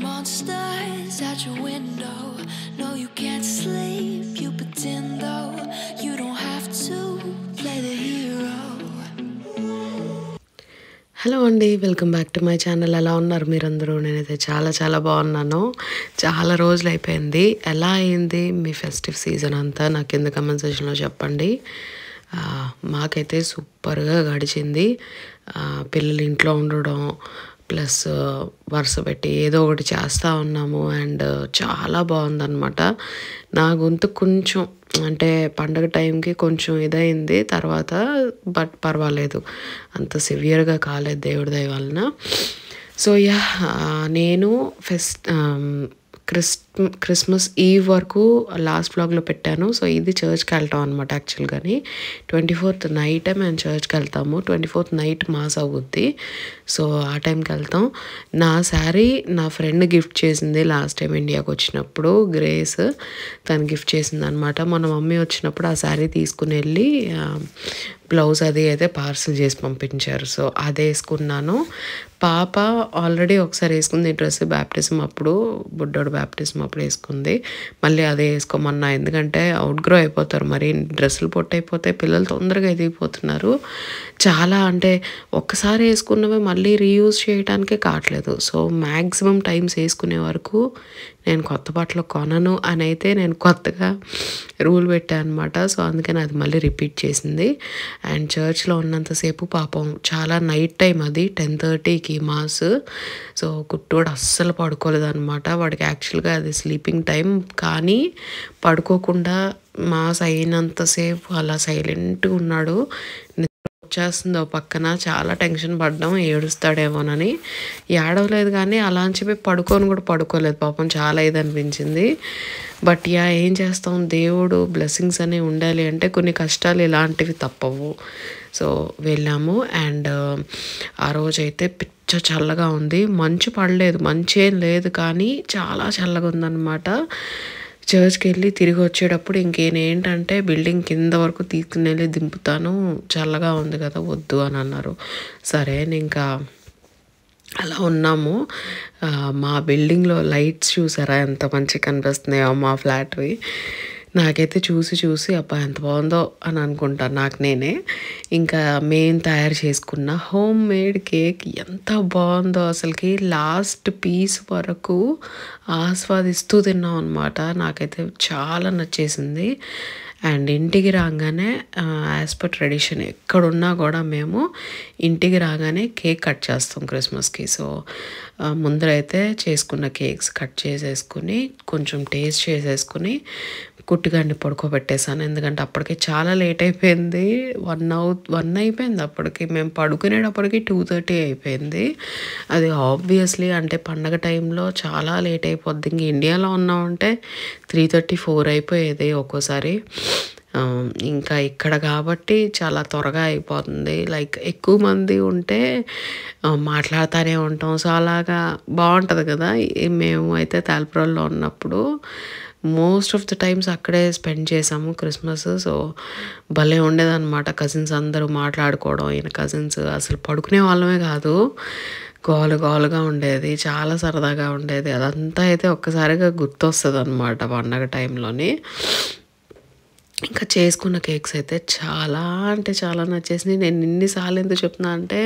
monsters out your window. No, you can't sleep, you pretend though. You don't have to play the hero. Hello అండి, welcome back to my channel. ఎలా ఉన్నారు మీరందరూ? నేనైతే చాలా చాలా బాగున్నాను. చాలా రోజులు అయిపోయింది. ఎలా అయింది మీ ఫెస్టివ్ సీజన్ అంతా నాకు కింద కమెంట్ సెక్షన్లో చెప్పండి. మాకైతే సూపర్గా గడిచింది. పిల్లలు ఇంట్లో ఉండడం ప్లస్ వరుస పెట్టి ఏదో ఒకటి చేస్తూ ఉన్నాము అండ్ చాలా బాగుందన్నమాట. నా గొంతు కొంచెం అంటే పండగ టైంకి కొంచెం ఇదైంది తర్వాత, బట్ పర్వాలేదు, అంత సివియర్గా కాలేదు దేవుడి దయ వలన. సో నేను క్రిస్మస్ ఈవ్ వరకు లాస్ట్ వ్లాగ్లో పెట్టాను. సో ఇది చర్చ్కి వెళ్తాం అనమాట. యాక్చువల్గాని 24th నైటే మేము చర్చ్కి వెళ్తాము. 24th నైట్ మాస్ అవుద్ది. సో ఆ టైంకి వెళ్తాం. నా శారీ నా ఫ్రెండ్ గిఫ్ట్ చేసింది లాస్ట్ టైం ఇండియాకి వచ్చినప్పుడు. గ్రేస్ తను గిఫ్ట్ చేసింది అనమాట. మన మమ్మీ వచ్చినప్పుడు ఆ శారీ తీసుకుని వెళ్ళి బ్లౌజ్ అది అయితే పార్సల్ చేసి పంపించారు. సో అదే వేసుకున్నాను. పాప ఆల్రెడీ ఒకసారి వేసుకుంది డ్రెస్ బ్యాప్టిజం అప్పుడు, బుడ్డోడు బ్యాప్టిజం అప్పుడు వేసుకుంది. మళ్ళీ అదే వేసుకోమన్నా, ఎందుకంటే అవుట్గ్రో అయిపోతారు. మరి డ్రెస్సులు పొట్టయిపోతే పిల్లలు తొందరగా ఎదిగిపోతున్నారు. చాలా అంటే ఒక్కసారి వేసుకున్నవే మళ్ళీ రీయూజ్ చేయడానికే కావట్లేదు. సో మ్యాక్సిమం టైమ్స్ వేసుకునే వరకు నేను కొత్త బట్టలు కొనను అని అయితే నేను కొత్తగా రూల్ పెట్టాను అనమాట. సో అందుకని అది మళ్ళీ రిపీట్ చేసింది. అండ్ చర్చ్లో ఉన్నంతసేపు పాపం చాలా నైట్ టైం, అది 10:30కి మాస్. సో కుట్టోడు అస్సలు పడుకోలేదన్నమాట. వాడికి యాక్చువల్గా అది స్లీపింగ్ టైం, కానీ పడుకోకుండా మాస్ అయినంతసేపు అలా సైలెంట్గా ఉన్నాడు. వచ్చేస్తుందో పక్కన చాలా టెన్షన్ పడ్డాం, ఏడుస్తాడేమోనని. ఏడవలేదు, కానీ అలా అని చెప్పి పడుకొని కూడా పడుకోలేదు. పాపం చాలా ఇది అనిపించింది. బట్ ఏం చేస్తాం, దేవుడు బ్లెస్సింగ్స్ అనేవి ఉండాలి అంటే కొన్ని కష్టాలు ఇలాంటివి తప్పవు. సో వెళ్ళాము. అండ్ ఆ రోజైతే పిచ్చ చల్లగా ఉంది. మంచు పడలేదు, మంచి ఏం లేదు, కానీ చాలా చల్లగా ఉందన్నమాట. చర్చ్కి వెళ్ళి తిరిగి వచ్చేటప్పుడు ఇంకేంటంటే బిల్డింగ్ కింద వరకు తీసుకుని వెళ్ళి దింపుతాను, చల్లగా ఉంది కదా వద్దు అని అన్నారు. సరే ఇంకా అలా ఉన్నాము. మా బిల్డింగ్లో లైట్స్ చూసారా ఎంత మంచిగా కనిపిస్తున్నాయో మా ఫ్లాట్వి. నాకైతే చూసి అబ్బా ఎంత బాగుందో అని అనుకుంటాను నాకు నేనే. ఇంకా మేము తయారు చేసుకున్న హోమ్ మేడ్ కేక్ ఎంత బాగుందో అసలుకి. లాస్ట్ పీస్ వరకు ఆస్వాదిస్తూ తిన్నాం అనమాట. నాకైతే చాలా నచ్చేసింది. అండ్ ఇంటికి రాగానే యాజ్ పర్ ట్రెడిషన్ ఎక్కడున్నా కూడా మేము ఇంటికి రాగానే కేక్ కట్ చేస్తాం క్రిస్మస్కి. సో ముందరైతే చేసుకున్న కేక్స్ కట్ చేసేసుకుని కొంచెం టేస్ట్ చేసేసుకుని కుట్టిగాన్ని పడుకోబెట్టేశాను. ఎందుకంటే అప్పటికి చాలా లేట్ అయిపోయింది. 1 అయిపోయింది అప్పటికి. మేము పడుకునేటప్పటికి 2:30 అయిపోయింది. అది ఆబ్వియస్లీ అంటే పండగ టైంలో చాలా లేట్ అయిపోద్ది. ఇంక ఇండియాలో ఉన్నామంటే 3:30, 4 అయిపోయేది ఒక్కోసారి. ఇంకా ఇక్కడ కాబట్టి చాలా త్వరగా అయిపోతుంది. లైక్ ఎక్కువ మంది ఉంటే మాట్లాడుతూనే ఉంటాం. సో అలాగా బాగుంటుంది కదా. మేము అయితే తాల్పురాల్లో ఉన్నప్పుడు మోస్ట్ ఆఫ్ ద టైమ్స్ అక్కడే స్పెండ్ చేసాము క్రిస్మస్. సో భలే ఉండేదన్నమాట. కజిన్స్ అందరూ మాట్లాడుకోవడం, ఈయన కజిన్స్ అసలు పడుకునే వాళ్ళమే కాదు, గోలుగా ఉండేది, చాలా సరదాగా ఉండేది. అదంతా అయితే ఒక్కసారిగా గుర్తొస్తుంది అనమాట పండగ టైంలోని. ఇంకా చేసుకున్న కేక్స్ అయితే చాలా అంటే చాలా నచ్చేసింది. నేను ఎన్నిసార్లు ఎందుకు చెప్తున్నా అంటే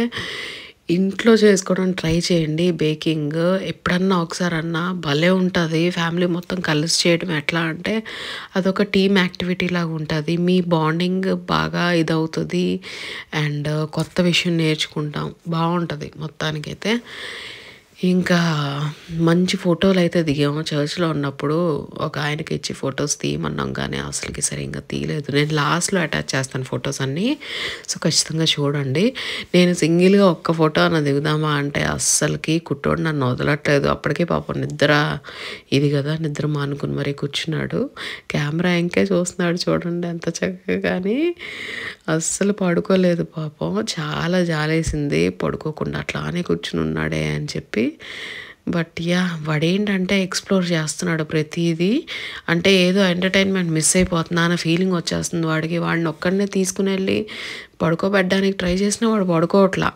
ఇంట్లో చేసుకోవడం ట్రై చేయండి. బేకింగ్ ఎప్పుడన్నా ఒకసారన్నా భలే ఉంటుంది. ఫ్యామిలీ మొత్తం కలిసి చేయడం ఎట్లా అంటే అదొక టీమ్ యాక్టివిటీ లాగా ఉంటుంది. మీ బాండింగ్ బాగా ఇదవుతుంది అండ్ కొత్త విషయం నేర్చుకుంటాం, బాగుంటుంది మొత్తానికైతే. ఇంకా మంచి ఫోటోలు అయితే దిగాము చర్చ్లో ఉన్నప్పుడు. ఒక ఆయనకి ఇచ్చి ఫొటోస్ తీయమన్నాం, కానీ అసలుకి సరిగ్గా తీయలేదు. నేను లాస్ట్లో అటాచ్ చేస్తాను ఫొటోస్ అన్నీ. సో ఖచ్చితంగా చూడండి. నేను సింగిల్గా ఒక్క ఫోటో అన్న దిగుదామా అంటే అస్సలకి కుట్టోడు నన్ను వదలట్లేదు. అప్పటికే పాపం నిద్ర మానుకుని మరీ కూర్చున్నాడు. కెమెరా ఇంకే చూస్తున్నాడు చూడండి ఎంత చక్కగా. కానీ అస్సలు పడుకోలేదు పాపం. చాలా జాలేసింది పడుకోకుండా అట్లానే కూర్చుని ఉన్నాడే అని చెప్పి. బట్ వాడేంటంటే ఎక్స్ప్లోర్ చేస్తున్నాడు ప్రతిదీ. అంటే ఏదో ఎంటర్టైన్మెంట్ మిస్ అయిపోతున్నా అన్న ఫీలింగ్ వచ్చేస్తుంది వాడికి. వాడిని ఒక్కడనే తీసుకుని వెళ్ళి పడుకోబెట్టడానికి ట్రై చేసినా వాడు పడుకోవట్లా.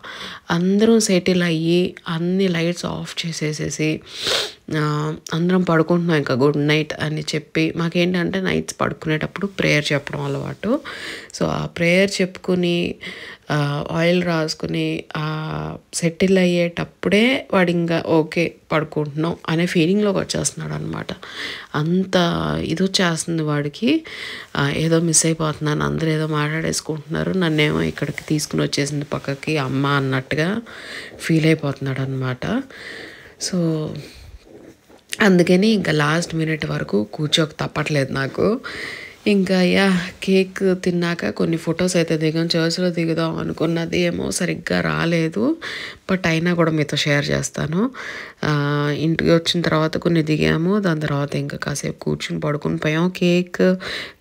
అందరం సెటిల్ అయ్యి అన్ని లైట్స్ ఆఫ్ చేసేసేసి అందరం పడుకుంటున్నాం. ఇంకా గుడ్ నైట్ అని చెప్పి మాకేంటంటే నైట్స్ పడుకునేటప్పుడు ప్రేయర్ చెప్పడం అలవాటు. సో ఆ ప్రేయర్ చెప్పుకుని ఆయిల్ రాసుకుని సెటిల్ అయ్యేటప్పుడే వాడు ఇంకా ఓకే పడుకుంటున్నాం అనే ఫీలింగ్లోకి వచ్చేస్తున్నాడు అనమాట. అంత ఇది వచ్చేస్తుంది వాడికి. ఏదో మిస్ అయిపోతున్నాను, అందరూ ఏదో మాట్లాడేసుకుంటున్నారు, నన్నేమో ఇక్కడికి తీసుకుని వచ్చేసింది పక్కకి అమ్మ అన్నట్టుగా ఫీల్ అయిపోతున్నాడు అనమాట. సో అందుకని ఇంకా లాస్ట్ మినిట్ వరకు కూర్చోక తప్పట్లేదు నాకు. ఇంకా కేక్ తిన్నాక కొన్ని ఫొటోస్ అయితే దిగాం. చర్చ్లో దిగుదాం అనుకున్నది ఏమో సరిగ్గా రాలేదు, బట్ అయినా కూడా మీతో షేర్ చేస్తాను. ఇంటికి వచ్చిన తర్వాత కొన్ని దిగాము. దాని తర్వాత ఇంకా కాసేపు కూర్చుని పడుకుని పోయాం. కేక్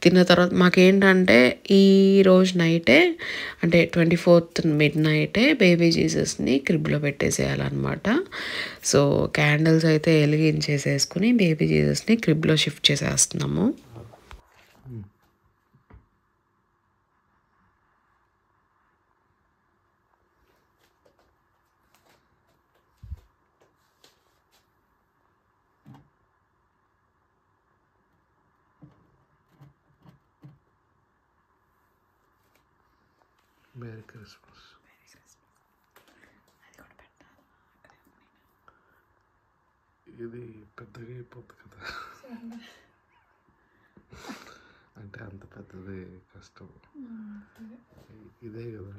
తిన్న తర్వాత మాకేంటంటే ఈ రోజు నైటే అంటే 24th మిడ్ నైటే బేబీ జీసస్ని క్రిబ్లో పెట్టేసేయాలన్నమాట. సో క్యాండిల్స్ అయితే వెలిగించేసేసుకుని బేబీ జీసస్ని క్రిబ్లో షిఫ్ట్ చేసేస్తున్నాము. Merry Christmas. ఇది పెద్దగా అయిపోతుంది కదా, అంటే అంత పెద్దది కష్టం. ఇదే కదా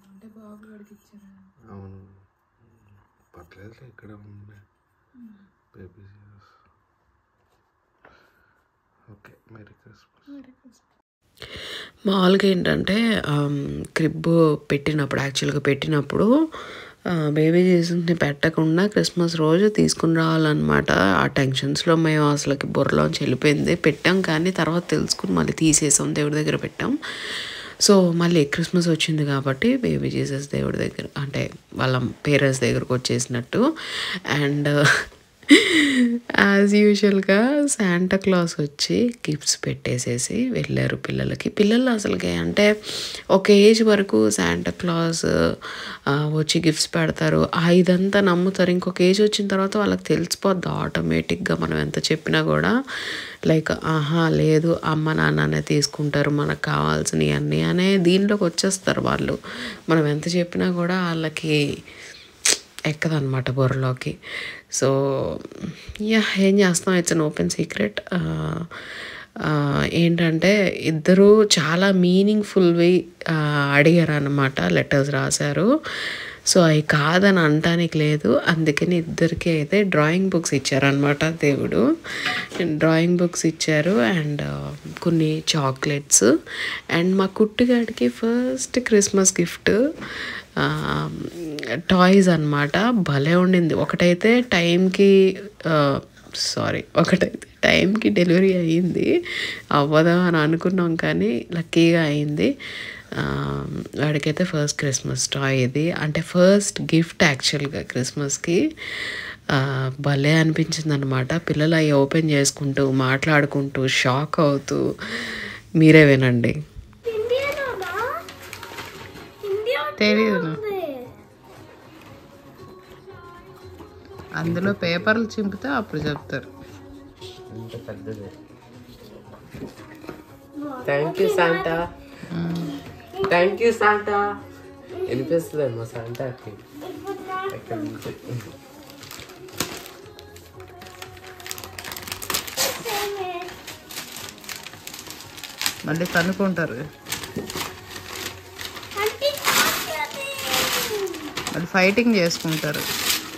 అంటే బాబు వాడికి ఇచ్చారా? అవును, పర్లేదు, ఇక్కడ ఉంది బేబీ. Okay, merry Christmas. మామూలుగా ఏంటంటే క్రిబ్ యాక్చువల్గా పెట్టినప్పుడు బేబీ జీసస్ని పెట్టకుండా క్రిస్మస్ రోజు తీసుకుని రావాలన్నమాట. ఆ టెన్షన్స్లో మేము అసలుకి బుర్రలోంచి వెళ్ళిపోయింది. పెట్టాం కానీ తర్వాత తెలుసుకుని మళ్ళీ తీసేసాం, దేవుడి దగ్గర పెట్టాం. సో మళ్ళీ క్రిస్మస్ వచ్చింది కాబట్టి బేబీ జీసస్ దేవుడి దగ్గర అంటే వాళ్ళ పేరెంట్స్ దగ్గరకు వచ్చేసినట్టు. అండ్ యాజ్ యూజువల్గా శాంటా క్లాస్ వచ్చి గిఫ్ట్స్ పెట్టేసేసి వెళ్ళారు పిల్లలకి. పిల్లలు అసలుకి అంటే ఒక ఏజ్ వరకు శాంటా క్లాస్ వచ్చి గిఫ్ట్స్ పెడతారు, ఇదంతా నమ్ముతారు. ఇంకొక ఏజ్ వచ్చిన తర్వాత వాళ్ళకి తెలిసిపోద్ది ఆటోమేటిక్గా, మనం ఎంత చెప్పినా కూడా. లైక్ లేదు, అమ్మ నాన్ననే తీసుకుంటారు మనకు కావాల్సినవి అన్నీ అనే దీనిలోకి వచ్చేస్తారు వాళ్ళు. మనం ఎంత చెప్పినా కూడా వాళ్ళకి ఎక్కదనమాట బుర్రలోకి. సో ఏం చేస్తాం, ఇట్స్ అన్ ఓపెన్ సీక్రెట్. ఏంటంటే ఇద్దరు చాలా మీనింగ్ఫుల్వి అడిగారు అన్నమాట, లెటర్స్ రాశారు. సో అవి కాదని అనటానికి లేదు, అందుకని ఇద్దరికి అయితే డ్రాయింగ్ బుక్స్ ఇచ్చారనమాట దేవుడు. డ్రాయింగ్ బుక్స్ ఇచ్చారు అండ్ కొన్ని చాక్లెట్స్. అండ్ మా కుట్టిగాడికి ఫస్ట్ క్రిస్మస్ గిఫ్ట్ టాయ్స్ అనమాట. భలే ఉండింది. ఒకటైతే టైంకి డెలివరీ అయ్యింది. అవ్వదా అని అనుకున్నాం కానీ లక్కీగా అయింది. వాడికైతే ఫస్ట్ క్రిస్మస్ టాయ్ ఇది, అంటే ఫస్ట్ గిఫ్ట్ యాక్చువల్గా క్రిస్మస్కి. భలే అనిపించింది అనమాట. పిల్లలు అవి ఓపెన్ చేసుకుంటూ మాట్లాడుకుంటూ షాక్ అవుతూ, మీరే వినండి. తెలియదు, అందులో పేపర్లు చింపితే అప్పుడు చెప్తారు. Thank you Santa, thank you Santa. వినిపిస్తుందేమో శాంటాకి ఎక్కడి నుంచి. మళ్ళీ కనుక్కుంటారు, మళ్ళీ ఫైటింగ్ చేసుకుంటారు,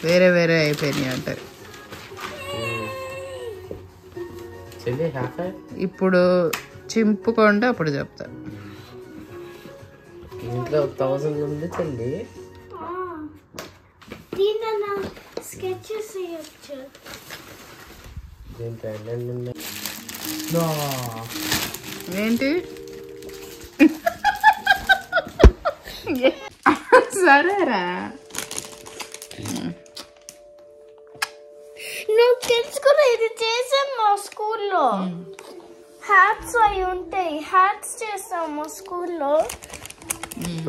వేరే వేరే అయిపోయినాయి అంటారు. ఇప్పుడు చింపుకోండి అప్పుడు చెప్తారు. ఇంట్లో 1000 ఉంది చెల్లి. ఏంటి సరేరా, నువ్వు తెలుసుకున్నా ఇది చేసాను మా స్కూల్లో. హ్యాట్స్ అవి ఉంటాయి, హ్యాట్స్ చేస్తాం మా స్కూల్లో.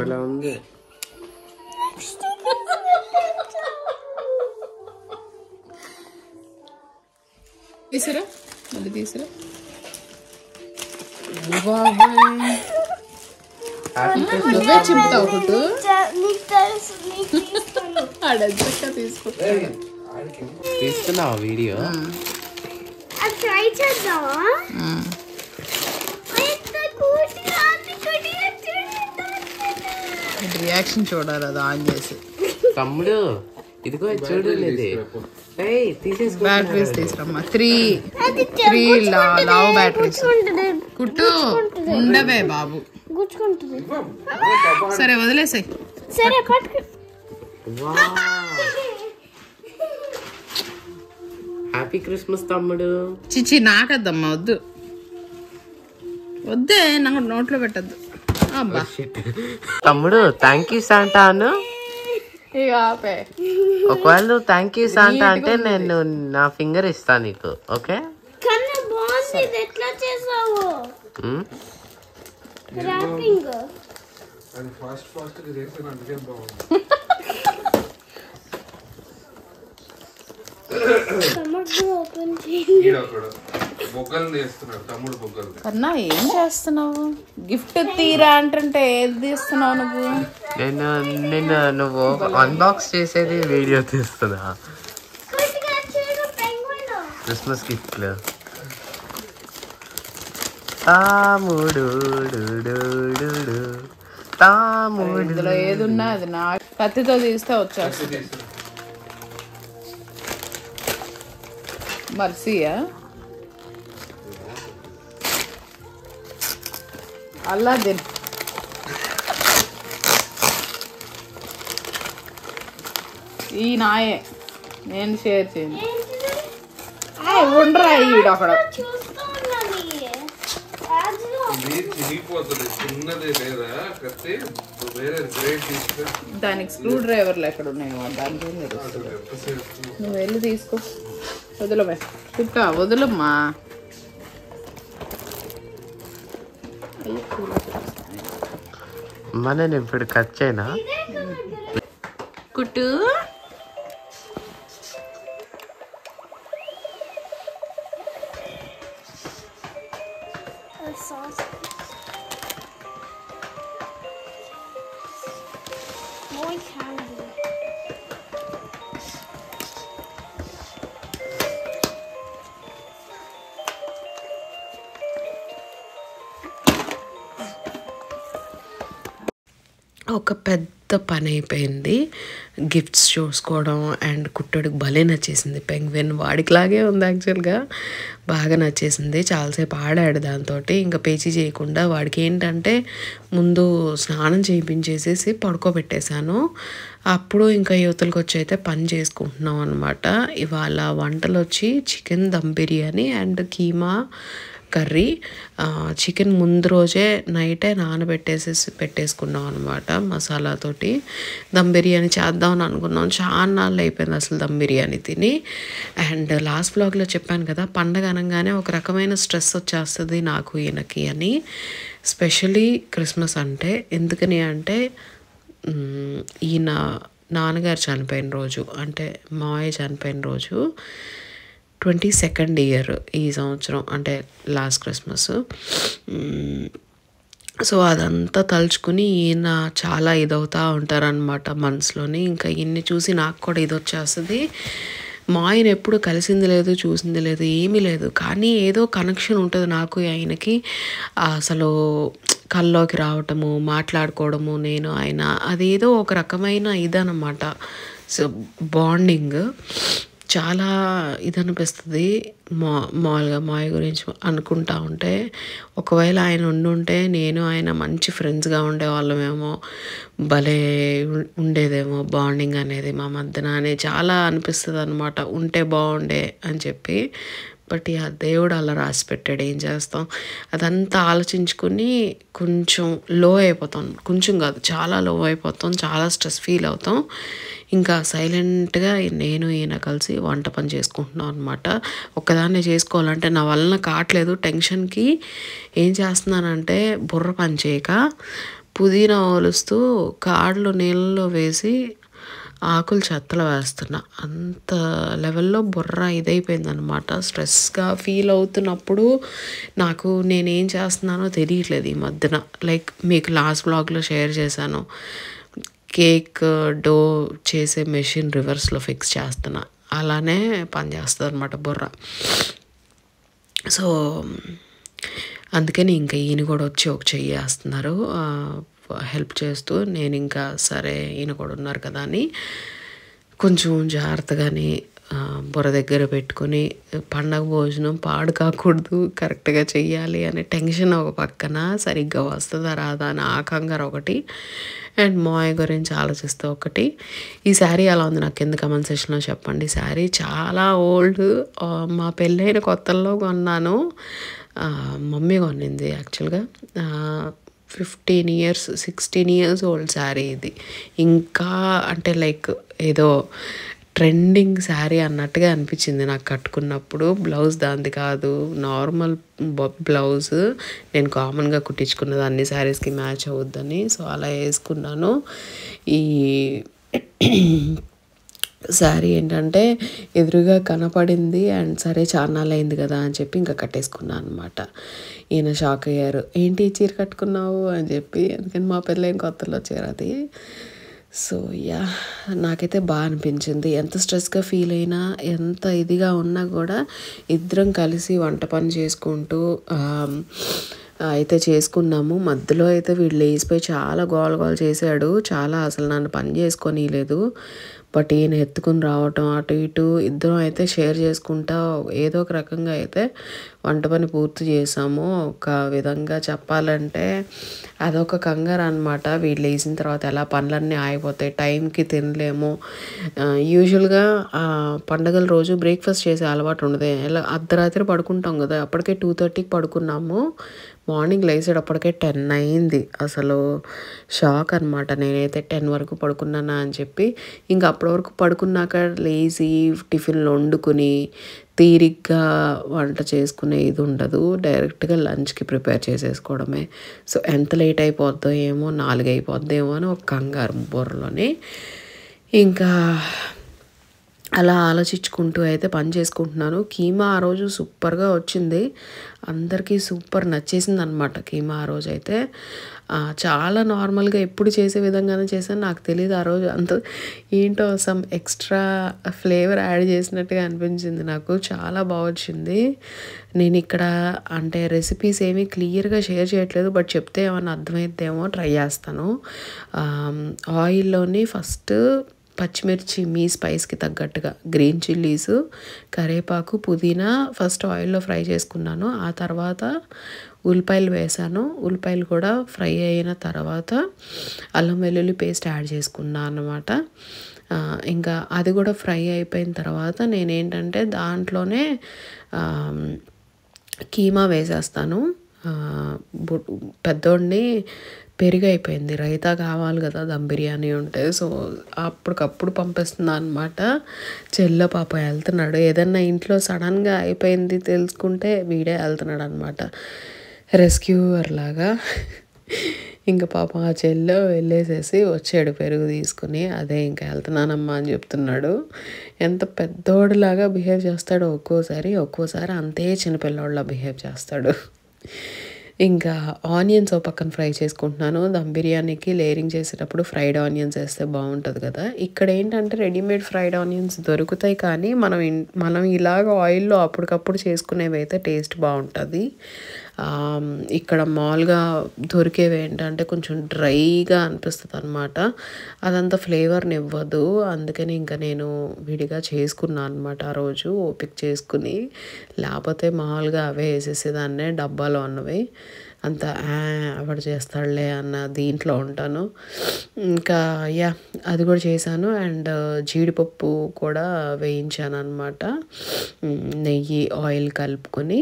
ఇలా ఉంది. తీసురా మళ్ళీ తీసురా. నువ్వే చింపుతావు ఒకటి నీకు తెలుసు నీకు తీస్తాను. అడగక తీసుకో. తీసుకున్నావా వీడియో? అది ట్రై చేద్దామా? రియాక్షన్ చూడాలి అది ఆన్ చేసి. తమ్ముడు ఇదిగో చూడు ఇది. తీసేసుకో. బ్యాటరీస్ తీసుకురమ్మా. త్రీ లావ్ బ్యాటరీస్. కుట్టు ఉండవే బాబు. గుచ్చుకుంటుంది. సరే వదిలేసాయి. సరే పట్టుకు. హ్యాపీ క్రిస్మస్ తమ్ముడు. చిచి నాకద్దమ్మా వద్దు వద్దే నాకు నోట్లో పెట్టద్దు. అబ్బా తమ్ముడు థ్యాంక్ యూ శాంటా అను. ఇక ఆపే. ఒకవేళ నువ్వు థ్యాంక్ యూ శాంటా అంటే నేను నా ఫింగర్ ఇస్తా నీకు. ఓకే కన్నా బాగుంది. ఇది ఎట్లా చేసావు? ర్యాపింగ్ అది ఫాస్ట్ చేసాను అందుకే బాగుంది. ఓపెన్ చేయండి. బొగ్గలు తీస్తున్నాడు తమ్ముడు. బొగ్గలు కన్నా ఏం చేస్తున్నావు? గిఫ్ట్ తీరా అంటుంటే ఏది తీస్తున్నావు నువ్వు? నేను నువ్వు అన్బాక్స్ చేసేది వీడియో తీస్తున్నా. క్రిస్మస్ గిఫ్ట్లు. తాముడు తాముడు. ఇందులో ఏది ఉన్నా అది నా కత్తితో తీస్తే వచ్చేస్తుంది. మర్సియా అల్లాదిన్. ఈ నాయే నేను షేర్ చేయండి. ఉండరా ఈడొకడ చూస్తూ ఉన్నది. ఇది చిరిగిపోతుంది. చిన్నది లేదా కత్తి వేరే గ్రేట్ తీసుకు. దానికి స్క్రూ డ్రైవర్లు ఎక్కడ ఉన్నాయి? దానికి ఏం తెలుసు? నువ్వు వెళ్ళి తీసుకో. వదలమే కుక్క వదలమ్మా. నేను ఇప్పుడు కట్ చేయనా? కుట్టు More candy. ఒక పెద్ద పని అయిపోయింది. గిఫ్ట్స్ చూసుకోవడం అండ్ కుట్టడికి భలే నచ్చేసింది. పెంగ్విన్ వాడికిలాగే ఉంది యాక్చువల్గా. బాగా నచ్చేసింది. చాలాసేపు ఆడాడు దాంతో. ఇంకా పేచీ చేయకుండా వాడికి ఏంటంటే ముందు స్నానం చేయించేసేసి పడుకోబెట్టేశాను. అప్పుడు ఇంకా యువతలకు వచ్చి అయితే పని చేసుకుంటున్నాం అనమాట. ఇవాళ వంటలు వచ్చి chicken dum biryani and keema curry. Chicken ముందు రోజే నైటే పెట్టేసుకున్నాం అనమాట మసాలాతోటి. దమ్ బిర్యానీ చేద్దామని అనుకున్నాం. చాలా నాళ్ళు అయిపోయింది అసలు దమ్ బిర్యానీ తిని. అండ్ లాస్ట్ వ్లాగ్లో చెప్పాను కదా, పండగ అనగానే ఒక రకమైన స్ట్రెస్ వచ్చేస్తుంది నాకు ఈయనకి అని. స్పెషలీ క్రిస్మస్ అంటే. ఎందుకని అంటే ఈయన నాన్నగారు చనిపోయిన రోజు, అంటే మావయ్య చనిపోయిన రోజు 22nd ఇయర్ ఈ సంవత్సరం, అంటే లాస్ట్ క్రిస్మస్. సో అదంతా తలుచుకుని ఈయన చాలా ఇదవుతూ ఉంటారనమాట మనసులోని. ఇంకా ఈయన్ని చూసి నాకు కూడా ఇది వచ్చేస్తుంది. మా ఆయన ఎప్పుడు కలిసింది లేదు, చూసింది లేదు, ఏమీ లేదు. కానీ ఏదో కనెక్షన్ ఉంటుంది నాకు ఆయనకి. అసలు కల్లోకి రావటము, మాట్లాడుకోవడము, నేను ఆయన, అదేదో ఒక రకమైన ఇదనమాట. సో బాండింగ్ చాలా ఇదనిపిస్తుంది. మామూలుగా మాయ గురించి అనుకుంటా ఉంటే, ఒకవేళ ఆయన ఉండుంటే నేను ఆయన మంచి ఫ్రెండ్స్గా ఉండేవాళ్ళమేమో, భలే ఉండేదేమో బాండింగ్ అనేది మా మధ్యన అని చాలా అనిపిస్తుంది అనమాట. ఉంటే బాగుండే అని చెప్పి. బట్ ఆ దేవుడు అలా రాసి పెట్టాడు, ఏం చేస్తాం. అదంతా ఆలోచించుకుని కొంచెం లో అయిపోతాం. కొంచెం కాదు, చాలా లో అయిపోతాం, చాలా స్ట్రెస్ ఫీల్ అవుతాం. ఇంకా సైలెంట్గా నేను ఈయన కలిసి వంట పని చేసుకుంటున్నాం అనమాట. ఒక్కదాన్నే చేసుకోవాలంటే నా వలన కావట్లేదు. టెన్షన్కి ఏం చేస్తున్నానంటే బుర్ర పని చేయక పుదీనా ఒలుస్తూ కాడలు నీళ్ళలో వేసి ఆకులు చెత్తలో వేస్తున్నా. అంత లెవెల్లో బుర్ర ఇదైపోయిందనమాట. స్ట్రెస్గా ఫీల్ అవుతున్నప్పుడు నాకు నేనేం చేస్తున్నానో తెలియట్లేదు ఈ మధ్యన. లైక్ మీకు లాస్ట్ బ్లాగ్లో షేర్ చేశాను, కేక్ డో చేసే మెషిన్ రివర్స్లో ఫిక్స్ చేస్తున్నా. అలానే పనిచేస్తుంది అనమాట బుర్ర. సో అందుకని ఇంకా ఈయన కూడా వచ్చి ఒక చెయ్యి వేస్తున్నారు హెల్ప్ చేస్తూ. నేను ఇంకా సరే ఈయన కూడా ఉన్నారు కదా అని కొంచెం జాగ్రత్తగానే బుర్ర దగ్గర పెట్టుకొని పండగ భోజనం పాడు కాకూడదు, కరెక్ట్గా చెయ్యాలి అనే టెన్షన్ ఒక పక్కన, సరిగ్గా వస్తుందా రాదా అని ఆ కంగారు ఒకటి, అండ్ మాయ గురించి ఆలోచిస్తూ ఒకటి. ఈ శారీ ఎలా ఉంది నాకు కింద కమెంట్ సెక్షన్లో చెప్పండి. శారీ చాలా ఓల్డ్, మా పెళ్ళైన కొత్తల్లో కొన్నాను. మమ్మీ కొనింది యాక్చువల్గా. 16 years ఓల్డ్ శారీ ఇది. ఇంకా అంటే లైక్ ఏదో ట్రెండింగ్ శారీ అన్నట్టుగా అనిపించింది నాకు కట్టుకున్నప్పుడు. బ్లౌజ్ దాంది కాదు, నార్మల్ బ్లౌజ్. నేను కామన్గా కుట్టించుకున్నది, అన్ని శారీస్కి మ్యాచ్ అవుద్దని. సో అలా వేసుకున్నాను. ఈ శారీ ఏంటంటే ఎదురుగా కనపడింది అండ్ సరే చాన్నాళ్ళు అయింది కదా అని చెప్పి ఇంకా కట్టేసుకున్నాను అనమాట. ఈయన షాక్ అయ్యారు, ఏంటి చీర కట్టుకున్నావు అని చెప్పి. అందుకని మా పెళ్ళైన కొత్తలో చీర అది. సో నాకైతే బాగా అనిపించింది. ఎంత స్ట్రెస్గా ఫీల్ అయినా, ఎంత ఇదిగా ఉన్నా కూడా ఇద్దరం కలిసి వంట పని చేసుకుంటూ అయితే చేసుకున్నాము. మధ్యలో అయితే వీళ్ళు లేచిపోయి చాలా గోల చేశాడు, చాలా అసలు నన్ను పని చేసుకోనీయలేదు. బట్ ఈయన ఎత్తుకుని రావటం అటు ఇటు ఇద్దరం అయితే షేర్ చేసుకుంటా ఏదో ఒక రకంగా అయితే వంట పని పూర్తి చేసాము. ఒక విధంగా చెప్పాలంటే అదొక కంగారు అనమాట. వీళ్ళు వేసిన తర్వాత ఎలా పనులన్నీ ఆగిపోతాయి, టైంకి తినలేము. యూజువల్గా పండగల రోజు బ్రేక్ఫాస్ట్ చేసే అలవాటు ఉండదు. ఎలా అర్ధరాత్రి పడుకుంటాం కదా, అప్పటికే 2:30కి పడుకున్నాము. మార్నింగ్ లేచేటప్పటికే 10 అయింది. అసలు షాక్ అనమాట. నేనైతే 10 వరకు పడుకున్నానా అని చెప్పి. ఇంకా అప్పటి వరకు పడుకున్నాక లేచి టిఫిన్లు వండుకుని తీరిగ్గా వంట చేసుకునే ఇది ఉండదు. డైరెక్ట్గా లంచ్కి ప్రిపేర్ చేసేసుకోవడమే. సో ఎంత లేట్ అయిపోద్దో ఏమో, 4 అయిపోద్దేమో అని ఒక కంగారు బుర్రలోనే. ఇంకా అలా ఆలోచించుకుంటూ అయితే పని చేసుకుంటున్నాను. కీమా ఆ రోజు సూపర్గా వచ్చింది, అందరికీ సూపర్ నచ్చేసింది అనమాట కీమా ఆ రోజు అయితే. చాలా నార్మల్గా ఎప్పుడు చేసే విధంగానే చేశాను. నాకు తెలియదు ఆ రోజు అంత ఏంటో సమ్ ఎక్స్ట్రా ఫ్లేవర్ యాడ్ చేసినట్టుగా అనిపించింది నాకు. చాలా బాగా వచ్చింది. నేను ఇక్కడ అంటే రెసిపీస్ ఏమీ క్లియర్గా షేర్ చేయట్లేదు, బట్ చెప్తే ఏమన్నా అర్థమైద్దేమో, ట్రై చేస్తాను. ఆయిల్లోని ఫస్ట్ పచ్చిమిర్చి మీ స్పైస్కి తగ్గట్టుగా, గ్రీన్ చిల్లీస్, కరివేపాకు, పుదీనా ఫస్ట్ ఆయిల్లో ఫ్రై చేసుకున్నాను. ఆ తర్వాత ఉల్లిపాయలు వేసాను. ఉల్లిపాయలు కూడా ఫ్రై అయిన తర్వాత అల్లం వెల్లుల్లి పేస్ట్ యాడ్ చేసుకున్నాను అన్నమాట. ఇంకా అది కూడా ఫ్రై అయిపోయిన తర్వాత నేనేంటంటే దాంట్లోనే కీమా వేసేస్తాను. పెద్దోడిని పెరుగు అయిపోయింది, రైతా కావాలి కదా దమ్ బిర్యానీ ఉంటే. సో అప్పటికప్పుడు పంపిస్తున్నా అనమాట. చెల్లో పాప వెళ్తున్నాడు, ఏదన్నా ఇంట్లో సడన్గా అయిపోయింది తెలుసుకుంటే వీడే వెళ్తున్నాడు అనమాట, రెస్క్యూవర్ లాగా. ఇంకా పాప ఆ చెల్లో వెళ్ళేసేసి వచ్చాడు పెరుగు తీసుకుని. అదే ఇంకా వెళ్తున్నానమ్మా అని చెప్తున్నాడు. ఎంత పెద్దోడిలాగా బిహేవ్ చేస్తాడో ఒక్కోసారి అంతే చిన్నపిల్లోడిలా బిహేవ్ చేస్తాడు. ఇంకా ఆనియన్స్ ఒక పక్కన ఫ్రై చేసుకుంటున్నాను. దమ్ బిర్యానీకి లేయరింగ్ చేసేటప్పుడు ఫ్రైడ్ ఆనియన్స్ వేస్తే బాగుంటుంది కదా. ఇక్కడ ఏంటంటే రెడీమేడ్ ఫ్రైడ్ ఆనియన్స్ దొరుకుతాయి, కానీ మనం ఇలాగ ఆయిల్లో అప్పటికప్పుడు చేసుకునేవి అయితే టేస్ట్ బాగుంటుంది. ఇక్కడ మామూలుగా దొరికేవి ఏంటంటే కొంచెం డ్రైగా అనిపిస్తుంది అనమాట, అదంతా ఫ్లేవర్ని ఇవ్వదు. అందుకని ఇంకా నేను విడిగా చేసుకున్నాను అనమాట ఆ రోజు ఓపిక చేసుకుని. లేకపోతే మామూలుగా అవే వేసేసేదాన్నే డబ్బాలో ఉన్నవి. అంత ఎవడు చేస్తాడులే అన్న దీంట్లో ఉంటాను. ఇంకా అది కూడా చేశాను. అండ్ జీడిపప్పు కూడా వేయించాను అనమాట, నెయ్యి ఆయిల్ కలుపుకొని.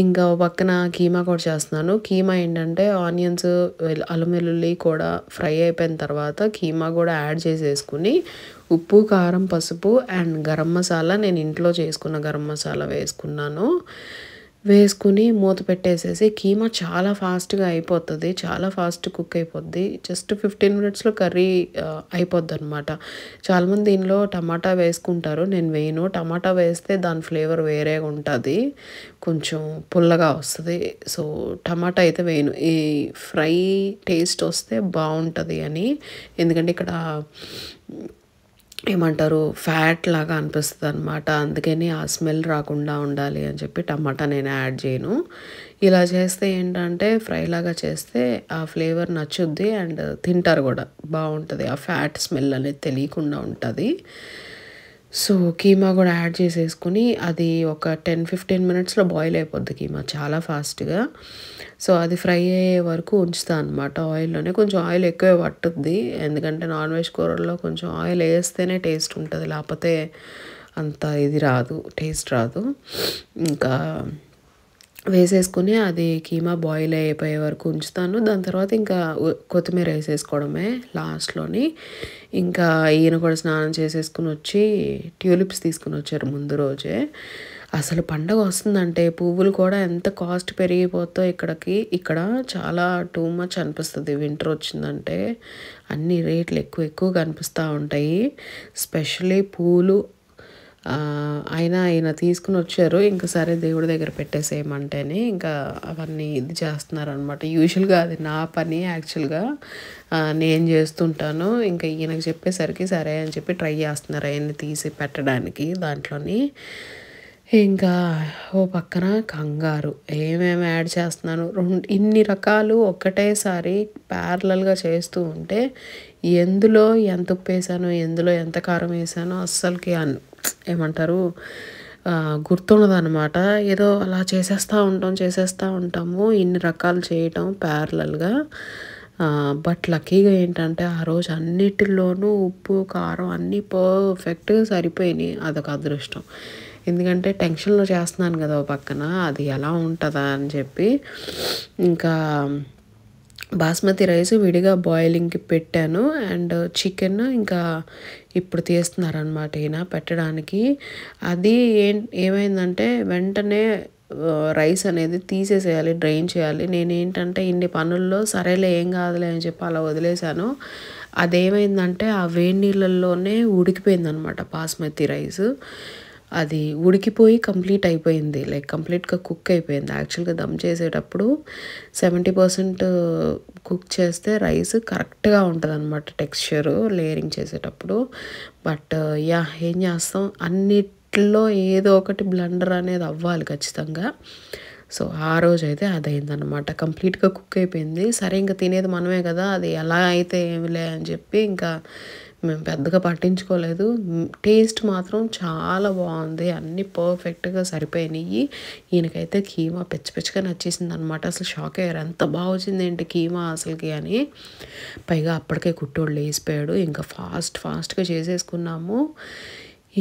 ఇంకా పక్కన కీమా కూడా చేస్తున్నాను. కీమా ఏంటంటే ఆనియన్స్, అల్లం వెల్లుల్లి కూడా ఫ్రై అయిపోయిన తర్వాత కీమా కూడా యాడ్ చేసేసుకుని ఉప్పు, కారం, పసుపు అండ్ గరం మసాలా, నేను ఇంట్లో చేసుకున్న గరం మసాలా వేసుకున్నాను. వేసుకుని మూత పెట్టేసేసి కీమా చాలా ఫాస్ట్గా అయిపోతుంది, చాలా ఫాస్ట్ కుక్ అయిపోద్ది. జస్ట్ 15 మినిట్స్లో కర్రీ అయిపోద్ది అనమాట. చాలామంది దీనిలో టమాటా వేసుకుంటారు, నేను వేయను. టమాటా వేస్తే దాని ఫ్లేవర్ వేరేగా ఉంటుంది, కొంచెం పుల్లగా వస్తుంది. సో టమాటా అయితే వేయను. ఈ ఫ్రై టేస్ట్ వస్తే బాగుంటుంది అని, ఎందుకంటే ఇక్కడ ఏమంటారు ఫ్యాట్ లాగా అనిపిస్తుంది అనమాట. అందుకని ఆ స్మెల్ రాకుండా ఉండాలి అని చెప్పి టమాటా నేను యాడ్ చేయను. ఇలా చేస్తే ఏంటంటే ఫ్రై లాగా చేస్తే ఆ ఫ్లేవర్ నచ్చుద్ది అండ్ తింటారు కూడా, బాగుంటుంది. ఆ ఫ్యాట్ స్మెల్ అనేది తెలియకుండా ఉంటుంది. సో కీమా కూడా యాడ్ చేసేసుకుని అది ఒక 10-15 మినిట్స్లో బాయిల్ అయిపోద్ది కీమా చాలా ఫాస్ట్గా. సో అది ఫ్రై అయ్యే వరకు ఉంచుతాను అనమాట ఆయిల్లోనే. కొంచెం ఆయిల్ ఎక్కువే పట్టుద్ది, ఎందుకంటే నాన్ వెజ్ కూరల్లో కొంచెం ఆయిల్ వేస్తేనే టేస్ట్ ఉంటుంది, లేకపోతే అంత ఇది రాదు, టేస్ట్ రాదు. ఇంకా వేసేసుకుని అది కీమా బాయిల్ అయిపోయే వరకు ఉంచుతాను. దాని తర్వాత ఇంకా కొత్తిమీర వేసేసుకోవడమే లాస్ట్లోని. ఇంకా ఈయన కూడా స్నానం చేసేసుకుని వచ్చి ట్యూలిప్స్ తీసుకుని వచ్చారు ముందు రోజే. అసలు పండగ వస్తుందంటే పువ్వులు కూడా ఎంత కాస్ట్ పెరిగిపోతో ఇక్కడ చాలా టూ మచ్ అనిపిస్తుంది. వింటర్ వచ్చిందంటే అన్ని రేట్లు ఎక్కువ కనిపిస్తూ ఉంటాయి, స్పెషల్లీ పూలు. ఆయన తీసుకుని వచ్చారు, ఇంకా సరే దేవుడి దగ్గర పెట్టేసేయమంటేనే ఇంకా అవన్నీ ఇది చేస్తున్నారనమాట. యూజువల్గా అది నా పని యాక్చువల్గా, నేను చేస్తుంటాను. ఇంకా ఈయనకు చెప్పేసరికి సరే అని చెప్పి ట్రై చేస్తున్నారు అవన్నీ తీసి పెట్టడానికి దాంట్లోని. ఇంకా ఓ పక్కన కంగారు, ఏమేమి యాడ్ చేస్తున్నాను, ఇన్ని రకాలు ఒకటేసారి ప్యారలల్గా చేస్తూ ఉంటే ఎందులో ఎంత ఉప్పు వేసానో ఎందులో ఎంత కారం వేసానో అస్సలకి ఏమంటారు గుర్తుండదు అనమాట. ఏదో అలా చేసేస్తూ ఉంటాము ఇన్ని రకాలు చేయటం ప్యారలల్గా. బట్ లక్కీగా ఏంటంటే ఆ రోజు అన్నిటిలోనూ ఉప్పు కారం అన్నీ పర్ఫెక్ట్గా సరిపోయినాయి. అదొక అదృష్టం, ఎందుకంటే టెన్షన్లో చేస్తున్నాను కదా ఓ పక్కన, అది ఎలా ఉంటుందా అని చెప్పి. ఇంకా బాస్మతి రైస్ విడిగా బాయిలింగ్కి పెట్టాను అండ్ చికెన్ ఇంకా ఇప్పుడు తీస్తున్నారనమాట ఈయన పెట్టడానికి. అది ఏమైందంటే వెంటనే రైస్ అనేది తీసేసేయాలి, డ్రైన్ చేయాలి. నేనేంటంటే ఇన్ని పనుల్లో సరేలే ఏం కాదులే అని చెప్పి అలా వదిలేశాను. అదేమైందంటే ఆ వేడి నీళ్ళల్లోనే ఉడికిపోయిందనమాట బాస్మతి రైస్. అది ఉడికిపోయి కంప్లీట్ అయిపోయింది, లైక్ కంప్లీట్గా కుక్ అయిపోయింది. యాక్చువల్గా దమ్ చేసేటప్పుడు 70% కుక్ చేస్తే రైస్ కరెక్ట్గా ఉంటుంది అనమాట టెక్స్చరు లేయరింగ్ చేసేటప్పుడు. బట్ ఏం చేస్తాం, అన్నిట్లో ఏదో ఒకటి బ్లండర్ అనేది అవ్వాలి ఖచ్చితంగా. సో ఆ రోజు అయితే అది అయిందనమాట, కంప్లీట్గా కుక్ అయిపోయింది. సరే ఇంకా తినేది మనమే కదా, అది ఎలా అయితే ఏమిలే అని చెప్పి ఇంకా మేము పెద్దగా పట్టించుకోలేదు. టేస్ట్ మాత్రం చాలా బాగుంది, అన్నీ పర్ఫెక్ట్గా సరిపోయినాయి. ఈయనకైతే కీమా పిచ్చిగా నచ్చేసింది అనమాట. అసలు షాక్ అయ్యారు, ఎంత బాగా వచ్చింది ఏంటి కీమా అసలుకి అని. పైగా అప్పటికే కుట్టోళ్ళు వేసిపోయాడు. ఇంకా ఫాస్ట్గా చేసేసుకున్నాము.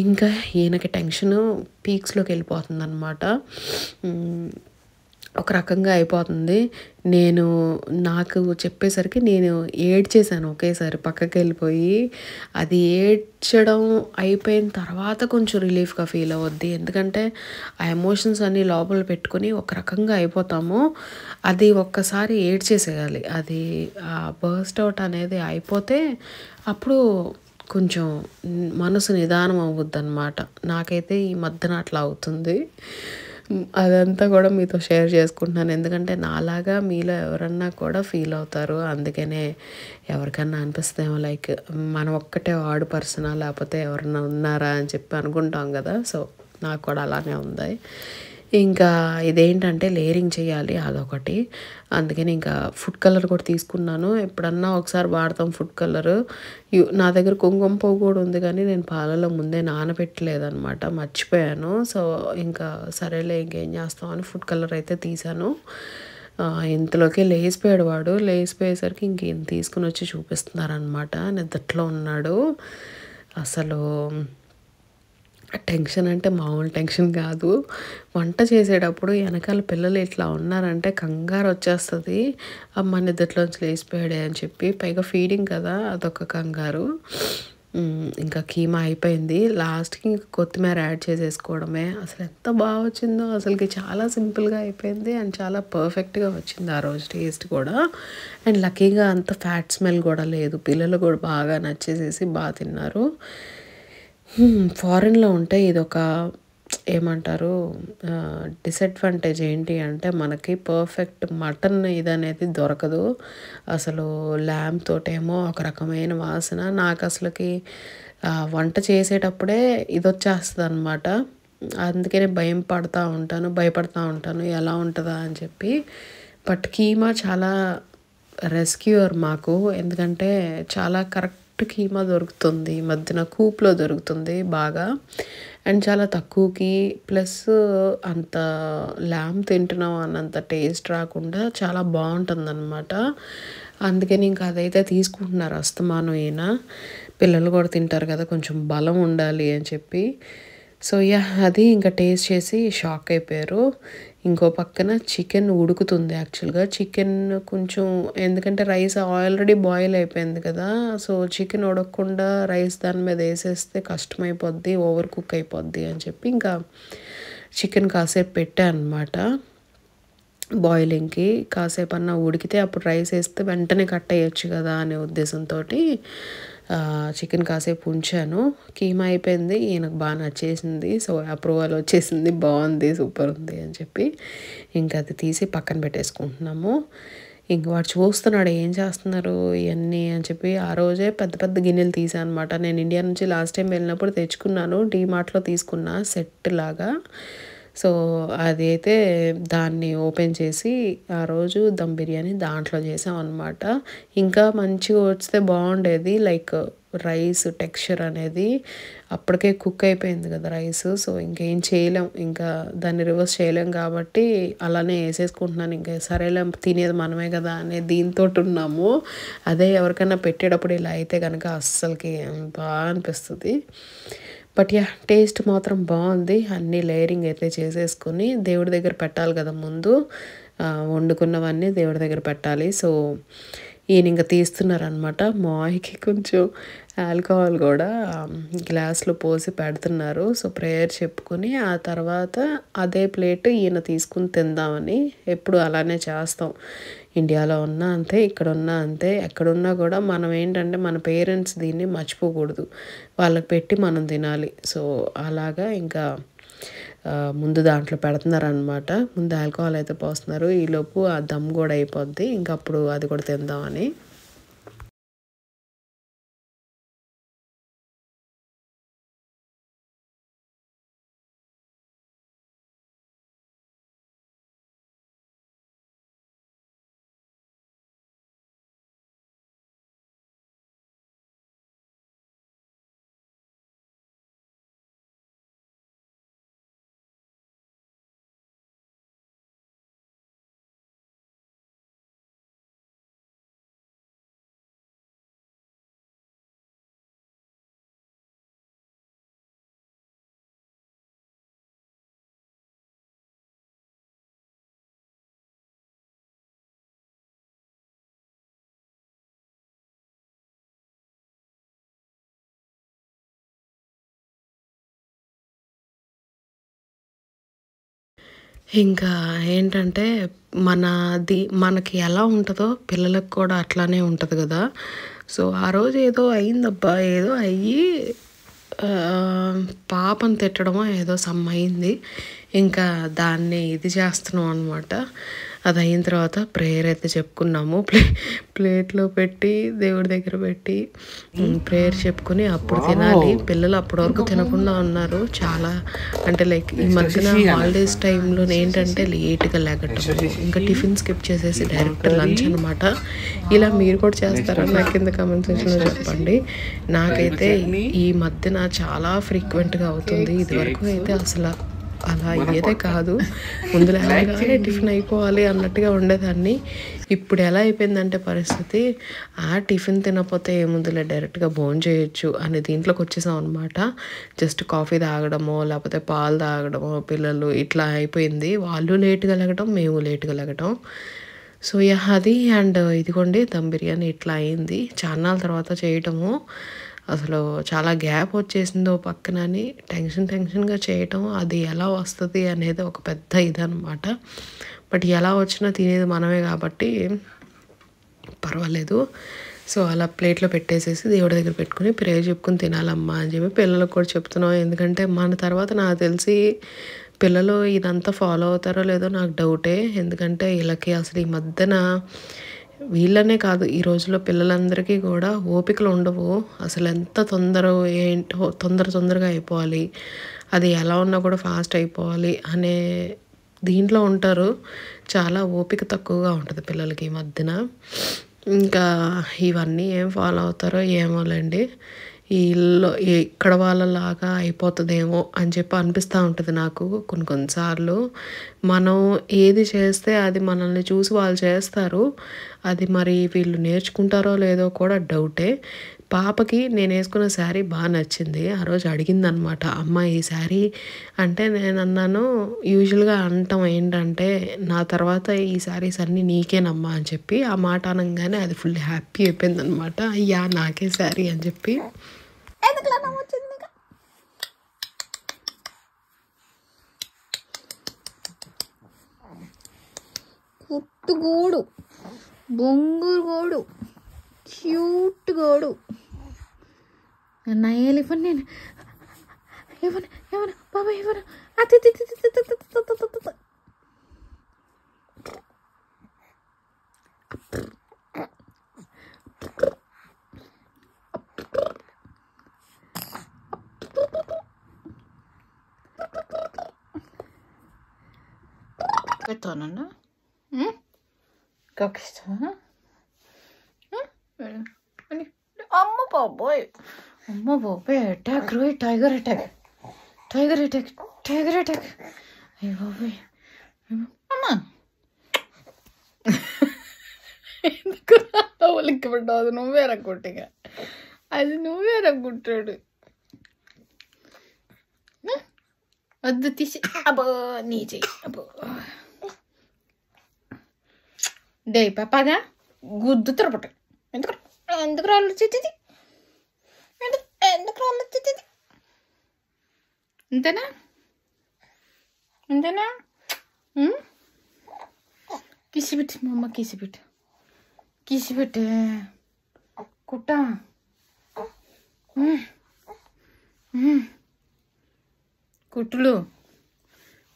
ఇంకా ఈయనకి టెన్షన్ పీక్స్లోకి వెళ్ళిపోతుంది అనమాట, ఒక రకంగా అయిపోతుంది. నాకు చెప్పేసరికి నేను ఏడ్చేసాను ఒకేసారి, పక్కకి వెళ్ళిపోయి. అది ఏడ్చడం అయిపోయిన తర్వాత కొంచెం రిలీఫ్గా ఫీల్ అవుద్ది, ఎందుకంటే ఆ ఎమోషన్స్ అన్నీ లోపల పెట్టుకొని ఒక రకంగా అయిపోతాము. అది ఒక్కసారి ఏడ్చేసేయాలి, అది ఆ బర్స్ట్ అవుట్ అనేది అయిపోతే అప్పుడు కొంచెం మనసు నిదానం అవుద్ది అనమాట. నాకైతే ఈ మధ్యన అట్లా అవుతుంది. అదంతా కూడా మీతో షేర్ చేసుకుంటున్నాను, ఎందుకంటే నాలాగా మీలో ఎవరన్నా కూడా ఫీల్ అవుతారు. అందుకనే ఎవరికన్నా అనిపిస్తేమో లైక్ మనం ఒక్కటే వాడు పర్సనా లేకపోతే ఎవరన్నా ఉన్నారా అని చెప్పి అనుకుంటాం కదా. సో నాకు కూడా అలానే ఉంది. ఇంకా ఇదేంటంటే లేయరింగ్ చేయాలి అదొకటి, అందుకని ఇంకా ఫుడ్ కలర్ కూడా తీసుకున్నాను. ఎప్పుడన్నా ఒకసారి వాడతాం ఫుడ్ కలర్. నా దగ్గర కుంకుమ పువ్వు కూడా ఉంది, కానీ నేను పాలలో ముందే నానబెట్టలేదనమాట, మర్చిపోయాను. సో ఇంకా సరేలే ఇంకేం చేస్తామని ఫుడ్ కలర్ అయితే తీసాను. ఇంతలోకి లేచిపోయాడు వాడు. లేచిపోయేసరికి ఇంకేం తీసుకుని వచ్చి చూపిస్తున్నారనమాట. నిద్రలో ఉన్నాడు. అసలు టెన్షన్ అంటే మామూలు టెన్షన్ కాదు. వంట చేసేటప్పుడు వెనకాల పిల్లలు ఇట్లా ఉన్నారంటే కంగారు వచ్చేస్తుంది, అమ్మ నిద్రలోంచి లేచిపోయాడే అని చెప్పి. పైగా ఫీడింగ్ కదా, అదొక కంగారు. ఇంకా కీమా అయిపోయింది. లాస్ట్కి ఇంకా కొత్తిమీర యాడ్ చేసేసుకోవడమే. అసలు ఎంత బాగా వచ్చిందో, అసలుకి చాలా సింపుల్గా అయిపోయింది అండ్ చాలా పర్ఫెక్ట్గా వచ్చింది ఆ రోజు టేస్ట్ కూడా. అండ్ లక్కీగా అంత ఫ్యాట్ స్మెల్ కూడా లేదు. పిల్లలు కూడా బాగా నచ్చేసేసి బాగా తిన్నారు. ఫారెన్లో ఉంటే ఇదొక ఏమంటారు డిసడ్వాంటేజ్ ఏంటి అంటే మనకి పర్ఫెక్ట్ మటన్ ఇదనేది దొరకదు. అసలు ల్యామ్ తోటేమో ఒక రకమైన వాసన. నాకు అసలుకి వంట చేసేటప్పుడే ఇది వచ్చేస్తుంది అనమాట. అందుకనే భయపడతా ఉంటాను ఎలా ఉంటుందా అని చెప్పి. బట్ కీమా చాలా రెస్క్యూర్ మాకు, ఎందుకంటే చాలా కరెక్ట్ కీమా దొరుకుతుంది ఈ మధ్యన. కూప్లో దొరుకుతుంది బాగా అండ్ చాలా తక్కువకి. ప్లస్ అంత ల్యామ్ తింటున్నాం అన్నంత టేస్ట్ రాకుండా చాలా బాగుంటుందన్నమాట. అందుకని ఇంకా అదైతే తీసుకుంటున్నారు అస్తమానం. పిల్లలు కూడా తింటారు కదా, కొంచెం బలం ఉండాలి అని చెప్పి. సో అది ఇంకా టేస్ట్ చేసి షాక్ అయిపోయారు. ఇంకో పక్కన చికెన్ ఉడుకుతుంది. యాక్చువల్గా చికెన్ కొంచెం, ఎందుకంటే రైస్ ఆల్రెడీ బాయిల్ అయిపోయింది కదా, సో చికెన్ ఉడకకుండా రైస్ దాని మీద వేసేస్తే కష్టమైపోద్ది, ఓవర్ కుక్ అయిపోద్ది అని చెప్పి ఇంకా చికెన్ కాసేపు పెట్టా అనమాట బాయిలింగ్కి. కాసేపు అన్నా ఉడికితే అప్పుడు రైస్ వేస్తే వెంటనే కట్ అయ్యొచ్చు కదా అనే ఉద్దేశంతో చికెన్ కాసేపు ఉంచాను. కీమా అయిపోయింది, ఈయనకు బాగా నచ్చేసింది. సో అప్రూవల్ వచ్చేసింది, బాగుంది, సూపర్ ఉంది అని చెప్పి ఇంకా అది తీసి పక్కన పెట్టేసుకుంటున్నాము. ఇంక వాడు చూస్తున్నాడు ఏం చేస్తున్నారు ఇవన్నీ అని చెప్పి. ఆ రోజే పెద్ద పెద్ద గిన్నెలు తీసాను అనమాట. నేను ఇండియా నుంచి లాస్ట్ టైం వెళ్ళినప్పుడు తెచ్చుకున్నాను, డీమార్ట్లో తీసుకున్నా సెట్ లాగా. సో అది అయితే దాన్ని ఓపెన్ చేసి ఆ రోజు దమ్ బిర్యానీ దాంట్లో చేసాం అనమాట. ఇంకా మంచిగా వస్తే బాగుండేది, లైక్ రైస్ టెక్స్చర్ అనేది. అప్పటికే కుక్ అయిపోయింది కదా రైస్, సో ఇంకేం చేయలేం, ఇంకా దాన్ని రివర్స్ చేయలేం కాబట్టి అలానే వేసేసుకుంటున్నాను. ఇంకా సరేలే తినేది మనమే కదా అనే దీంతో ఉన్నాము. అదే ఎవరికైనా పెట్టేటప్పుడు ఇలా అయితే కనుక అస్సలకి బాగా అనిపిస్తుంది. బట్ టేస్ట్ మాత్రం బాగుంది. అన్నీ లేయరింగ్ అయితే చేసేసుకొని దేవుడి దగ్గర పెట్టాలి కదా ముందు, వండుకున్నవన్నీ దేవుడి దగ్గర పెట్టాలి. సో ఈయన ఇంకా తీస్తున్నారనమాట. మాయకి కొంచెం ఆల్కహాల్ కూడా గ్లాస్లో పోసి పెడుతున్నారు. సో ప్రేయర్ చెప్పుకొని ఆ తర్వాత అదే ప్లేట్ ఈయన తీసుకుని తిందామని. ఎప్పుడు అలానే చేస్తాం, ఇండియాలో ఉన్నా అంతే, ఇక్కడ ఉన్నా అంతే. ఎక్కడున్నా కూడా మనం ఏంటంటే మన పేరెంట్స్ దీన్ని మర్చిపోకూడదు, వాళ్ళకి పెట్టి మనం తినాలి. సో అలాగా ఇంకా ముందు దాంట్లో పెడుతున్నారనమాట. ముందు ఆల్కహాల్ అయితే పోస్తున్నారు, ఈలోపు ఆ దమ్ కూడా అయిపోద్ది, ఇంకా అప్పుడు అది కూడా తిందామని. ఇంకా ఏంటంటే మనకి ఎలా ఉంటుందో పిల్లలకు కూడా అట్లానే ఉంటుంది కదా. సో ఆ రోజు ఏదో అయిందబ్బా, ఏదో అయ్యి పాపను తిట్టడమో ఏదో సమ్ అయింది. ఇంకా దాన్ని ఇది చేస్తున్నాం అనమాట. అది అయిన తర్వాత ప్రేయర్ అయితే చెప్పుకున్నాము. ప్లేట్లో పెట్టి దేవుడి దగ్గర పెట్టి ప్రేయర్ చెప్పుకొని అప్పుడు తినాలి. పిల్లలు అప్పటి వరకు తినకుండా ఉన్నారు చాలా. అంటే లైక్ ఈ మధ్యన హాలిడేస్ టైంలో ఏంటంటే లేట్గా లెగటం, ఇంకా టిఫిన్ స్కిప్ చేసేసి డైరెక్ట్ లంచ్ అనమాట. ఇలా మీరు కూడా చేస్తారని నాకు కింద కామెంట్ సెక్షన్లో చెప్పండి. నాకైతే ఈ మధ్యన చాలా ఫ్రీక్వెంట్గా అవుతుంది. ఇదివరకు అయితే అసలు అలా అయ్యేదే కాదు. ముందు లేవగానే టిఫిన్ అయిపోవాలి అన్నట్టుగా ఉండేదాన్ని. ఇప్పుడు ఎలా అయిపోయిందంటే పరిస్థితి, టిఫిన్ తినకపోతే ఏముందులే డైరెక్ట్గా భోంచేయొచ్చు అనే దీంట్లోకి వచ్చేసాం అనమాట. జస్ట్ కాఫీ తాగడమో లేకపోతే పాలు తాగడమో పిల్లలు ఇట్లా అయిపోయింది. వాళ్ళు లేట్గా లెగటం, మేము లేట్గా లెగటం. సో అది అండ్ ఇదిగోండి దమ్ బిర్యానీ ఇట్లా అయింది. చాన్నాళ్ళ తర్వాత చేయటము. అసలు చాలా గ్యాప్ వచ్చేసిందో పక్కనని టెన్షన్గా చేయటం, అది ఎలా వస్తుంది అనేది ఒక పెద్ద ఇదనమాట. బట్ ఎలా వచ్చినా తినేది మనమే కాబట్టి పర్వాలేదు. సో అలా ప్లేట్లో పెట్టేసేసి దేవుడి దగ్గర పెట్టుకుని ప్రేయర్ చెప్పుకుని తినాలమ్మా అని చెప్పి పిల్లలకు కూడా చెప్తున్నాం. ఎందుకంటే మన తర్వాత నాకు తెలిసి పిల్లలు ఇదంతా ఫాలో అవుతారో లేదో నాకు డౌటే. ఎందుకంటే వీళ్ళకి అసలు ఈ మధ్యన వీళ్ళనే కాదు, ఈ రోజుల్లో పిల్లలందరికీ కూడా ఓపికలు ఉండవు. అసలు ఎంత ఏంటో తొందరగా అయిపోవాలి, అది ఎలా ఉన్నా కూడా ఫాస్ట్ అయిపోవాలి అనే దీంట్లో ఉంటారు. చాలా ఓపిక తక్కువగా ఉంటుంది పిల్లలకి ఈ మధ్యన. ఇంకా ఇవన్నీ ఏం ఫాలో అవుతారో ఏమోలేండి. ఈ ఇల్లు ఇక్కడ వాళ్ళలాగా అయిపోతుందేమో అని చెప్పి అనిపిస్తూ ఉంటుంది నాకు కొన్నిసార్లు. మనం ఏది చేస్తే అది మనల్ని చూసి వాళ్ళు చేస్తారు. అది మరి వీళ్ళు నేర్చుకుంటారో లేదో కూడా డౌటే. పాపకి నేను వేసుకున్న శారీ బాగా నచ్చింది. ఆ రోజు అడిగిందనమాట, అమ్మ ఈ శారీ అంటే నేను అన్నాను, యూజువల్గా అంటాం ఏంటంటే నా తర్వాత ఈ శారీస్ అన్నీ నీకేనమ్మా అని చెప్పి. ఆ మాట అనగానే అది ఫుల్ హ్యాపీ అయిపోయింది అనమాట. అయ్యా నాకే శారీ అని చెప్పి. పుట్టుగోడు, బొంగురు గోడు, క్యూట్ గోడు. నయ్యాలి ఇవ్వను, నేను ఇవ్వను బాబా ఇవ్వను. అతి పెడతానన్నా కక్కిస్తా. అమ్మ బాబోయ్, అమ్మ బాబోయ్, అటాక్ రోయ్, టైగర్ అటాక్. అయ్య బాబోయ్, అమ్మ ఎందుకు వాళ్ళకి పడ్డావు? అది నువ్వే రక్కొట్టిగా, అది నువ్వే రక్కొట్టాడు. వద్దు తీసి, అబ్బో నీ చెయ్యి, అబ్బో డే పాపాగా గుద్దు తిరపట. ఎందుకు రాళ్ళు చెట్టిది, ఎందుకు రాళ్ళు చెట్టిది? అంతేనా కిసిపెట్టి మా అమ్మ, కిసిపెట్టే కుట్ట, కుట్టులు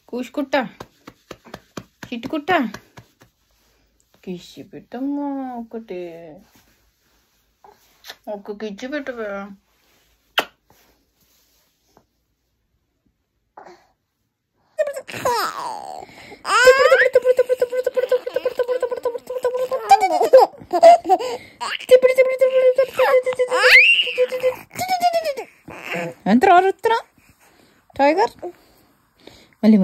కూసుకుట్ట, చిట్టుకుట్ట, కిసి పెట్టమ్మా. ఒక్క కిచ్చి పెట్టవా? ఎంత రారుతున్నా టైగర్? మళ్ళీ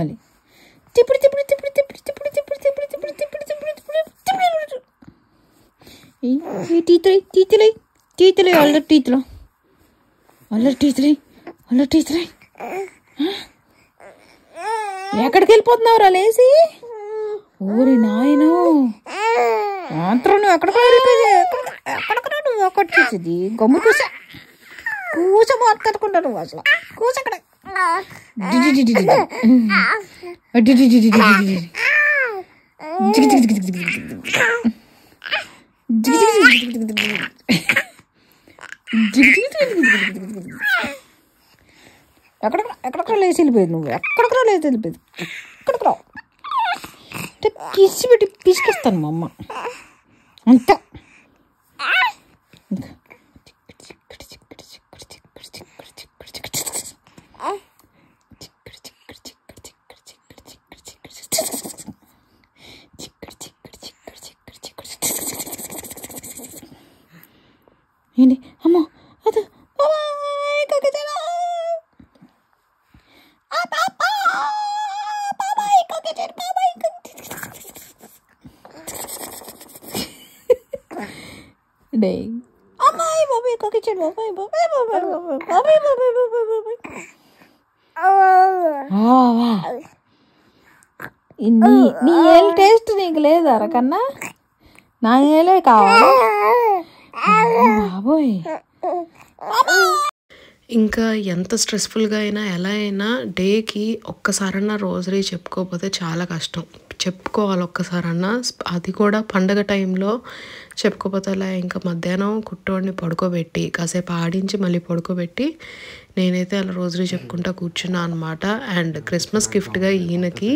టీతులే అల్లరి టీతులే. ఎక్కడికి వెళ్ళిపోతున్నావురా లేసి? ఊరి నాయను మాత్రం నువ్వు ఎక్కడికరా నువ్వు ఒక్కటి చూసేది? గమ్ము కూస మాట్లాడుకుంటా నువ్వు అసలు కూసక్కడ. ఎక్కడెక్కడ లేచి వెళ్ళిపోయేది నువ్వు, ఎక్కడికరా లేచి వెళ్ళిపోయేది, ఎక్కడికరా కిసి పెట్టి పిసికిస్తాను మా అమ్మ అంతా. ఏంటి అమ్మో అది అమ్మాయి బాబాయ్ కొకిచ్చాడు, బాబాయ్ నీ ఏళ్ళ టేస్ట్ నీకు లేదా రకన్నా? నా ఏలే కావాలి బాబోయ్. ఇంకా ఎంత స్ట్రెస్ఫుల్గా అయినా ఎలా అయినా డేకి ఒక్కసారన్నా రోజరీ చెప్పుకోకపోతే చాలా కష్టం. చెప్పుకోవాలి ఒక్కసారన్నా, అది కూడా పండగ టైంలో చెప్పుకోకపోతే అలా. ఇంకా మధ్యాహ్నం కుట్టోడిని పడుకోబెట్టి కాసేపు ఆడించి మళ్ళీ పడుకోబెట్టి నేనైతే అలా రోజరీ చెప్పుకుంటా కూర్చున్నా అనమాట. అండ్ క్రిస్మస్ గిఫ్ట్గా ఈయనకి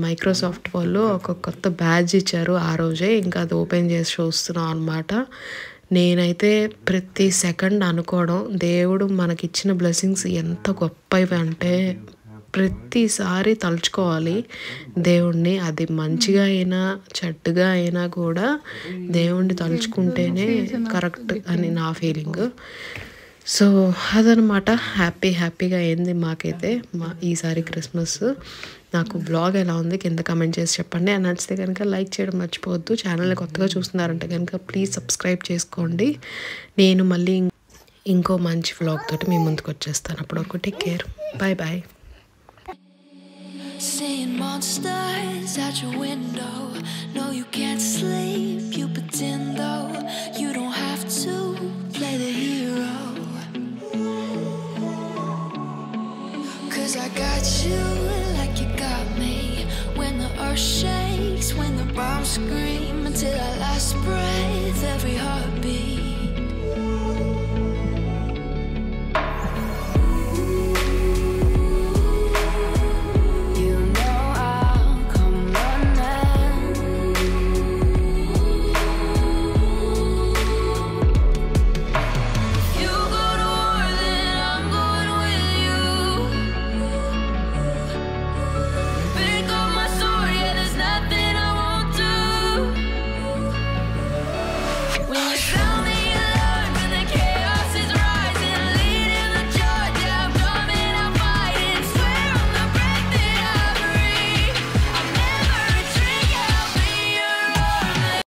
మైక్రోసాఫ్ట్ వాళ్ళు ఒక కొత్త బ్యాడ్జ్ ఇచ్చారు ఆ రోజే. ఇంకా అది ఓపెన్ చేసి చూస్తున్నాం అనమాట. నేనైతే ప్రతి సెకండ్ అనుకోవడం, దేవుడు మనకిచ్చిన బ్లెస్సింగ్స్ ఎంత గొప్పవి అంటే ప్రతిసారి తలుచుకోవాలి దేవుణ్ణి. అది మంచిగా అయినా చెడ్డగా అయినా కూడా దేవుణ్ణి తలుచుకుంటేనే కరెక్ట్ అని నా ఫీలింగ్. సో అదనమాట, హ్యాపీగా అయింది మాకైతే ఈసారి క్రిస్మస్. నాకు బ్లాగ్ ఎలా ఉంది కింద కమెంట్ చేసి చెప్పండి. అని నచ్చితే కనుక లైక్ చేయడం మర్చిపోవద్దు. ఛానల్ని కొత్తగా చూస్తున్నారంటే కనుక ప్లీజ్ సబ్స్క్రైబ్ చేసుకోండి. నేను మళ్ళీ ఇంకో మంచి వ్లాగ్ తోటి మీ ముందుకు వచ్చేస్తాను. అప్పుడు take care, bye. Seeing monsters out your window. No, you can't sleep. You pretend though you don't have to play the hero. 'Cause I got you like you got me. When the earth shakes, when the bombs scream, until our last breath, every heartbeat.